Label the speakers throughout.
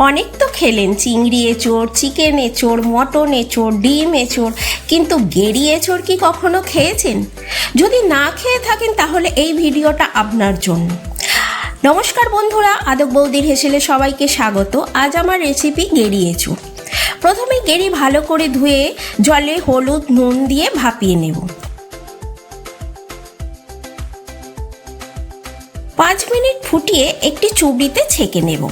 Speaker 1: অনেক তো খেলেন, চিংড়ি এঁচোড়, চিকেন এঁচোড়, মটন এঁচোড়, ডিম এঁচোড়, কিন্তু গেঁড়ি এঁচোড় কি কখনো খেয়েছেন? যদি না খেয়ে থাকেন তাহলে এই ভিডিওটা আপনার জন্য। নমস্কার বন্ধুরা, আদক বৌদির হেসেলে সবাইকে স্বাগত। আজ আমার রেসিপি গেঁড়ি এঁচোড়। প্রথমে গেঁড়ি ভালো করে ধুয়ে জলে হলুদ নুন দিয়ে ভাপিয়ে নেব। 5 মিনিট ফুটিয়ে একটি চুবড়িতে ছেঁকে নেব।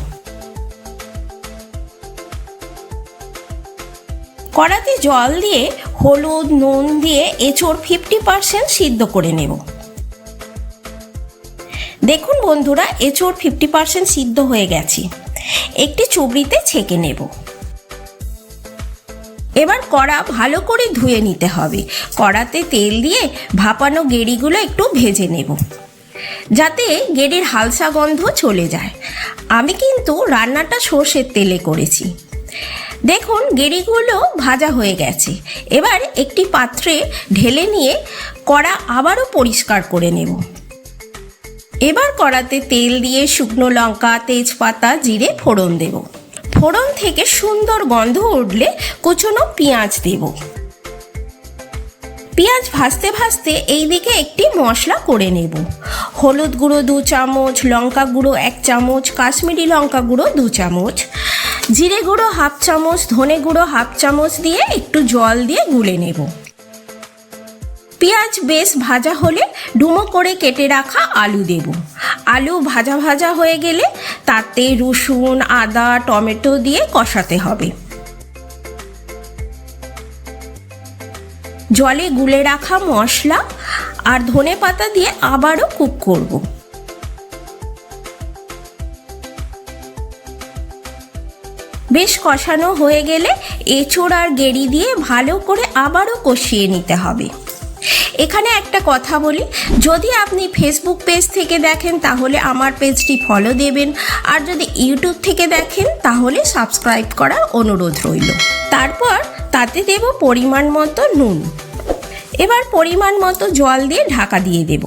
Speaker 1: কড়াতে জল দিয়ে হলুদ নুন দিয়ে এঁচোড় 50% সিদ্ধ করে নেব। দেখুন বন্ধুরা, এঁচোড় 50% সিদ্ধ হয়ে গেছে। একটি চুবড়িতে ছেঁকে নেব। এবার কড়া ভালো করে ধুয়ে নিতে হবে। কড়াতে তেল দিয়ে ভাপানো গেঁড়িগুলো একটু ভেজে নেব, যাতে গেঁড়ির হালসা গন্ধ চলে যায়। আমি কিন্তু রান্নাটা সর্ষের তেলে করেছি। দেখুন গেঁড়িগুলো ভাজা হয়ে গেছে। এবার একটি পাত্রে ঢেলে নিয়ে কড়া আবারও পরিষ্কার করে নেব। এবার কড়াতে তেল দিয়ে শুকনো লঙ্কা, তেজপাতা, জিরে ফোড়ন দেব। ফোড়ন থেকে সুন্দর গন্ধ উঠলে কুচনো পেঁয়াজ দেব। পেঁয়াজ ভাজতে ভাজতে এইদিকে একটি মশলা করে নেব। হলুদ গুঁড়ো 2 চামচ, লঙ্কা গুঁড়ো 1 চামচ, কাশ্মীরি লঙ্কা গুঁড়ো 2 চামচ, জিরে গুঁড়ো 1/2 চামচ, ধনে গুঁড়ো 1/2 চামচ দিয়ে একটু জল দিয়ে গুলে নেব। পেঁয়াজ বেশ ভাজা হলে ডুমো করে কেটে রাখা আলু দেব। আলু ভাজা ভাজা হয়ে গেলে তাতে রসুন, আদা, টমেটো দিয়ে কষাতে হবে। জলে গুলে রাখা মশলা আর ধনে পাতা দিয়ে আবারও কুক করব। বেশ কষানো হয়ে গেলে এঁচোড় আর গেঁড়ি দিয়ে ভালো করে আবারও কষিয়ে নিতে হবে। এখানে একটা কথা বলি, যদি আপনি ফেসবুক পেজ থেকে দেখেন তাহলে আমার পেজটি ফলো দেবেন, আর যদি ইউটিউব থেকে দেখেন তাহলে সাবস্ক্রাইব করার অনুরোধ রইল। তারপর তাতে দেব পরিমাণ মতো নুন। এবার পরিমাণ মতো জল দিয়ে ঢাকা দিয়ে দেব।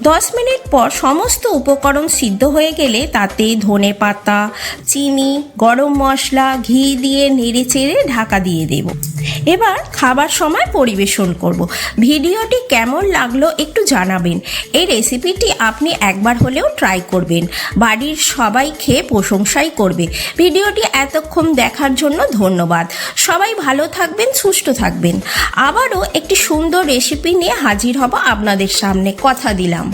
Speaker 1: দশ মিনিট পর সমস্ত উপকরণ সিদ্ধ হয়ে গেলে তাতে ধনে পাতা, চিনি, গরম মশলা, ঘি দিয়ে নেড়ে চেড়ে ঢাকা দিয়ে দেব। এবার খাবার সময় পরিবেশন করব। ভিডিওটি কেমন লাগলো একটু জানাবেন। এই রেসিপিটি আপনি একবার হলেও ট্রাই করবেন, বাড়ির সবাই খেয়ে প্রশংসাই করবে। ভিডিওটি এতক্ষণ দেখার জন্য ধন্যবাদ। সবাই ভালো থাকবেন, সুস্থ থাকবেন। আবারও একটি সুন্দর রেসিপি নিয়ে হাজির হব আপনাদের সামনে, কথা দিলাম।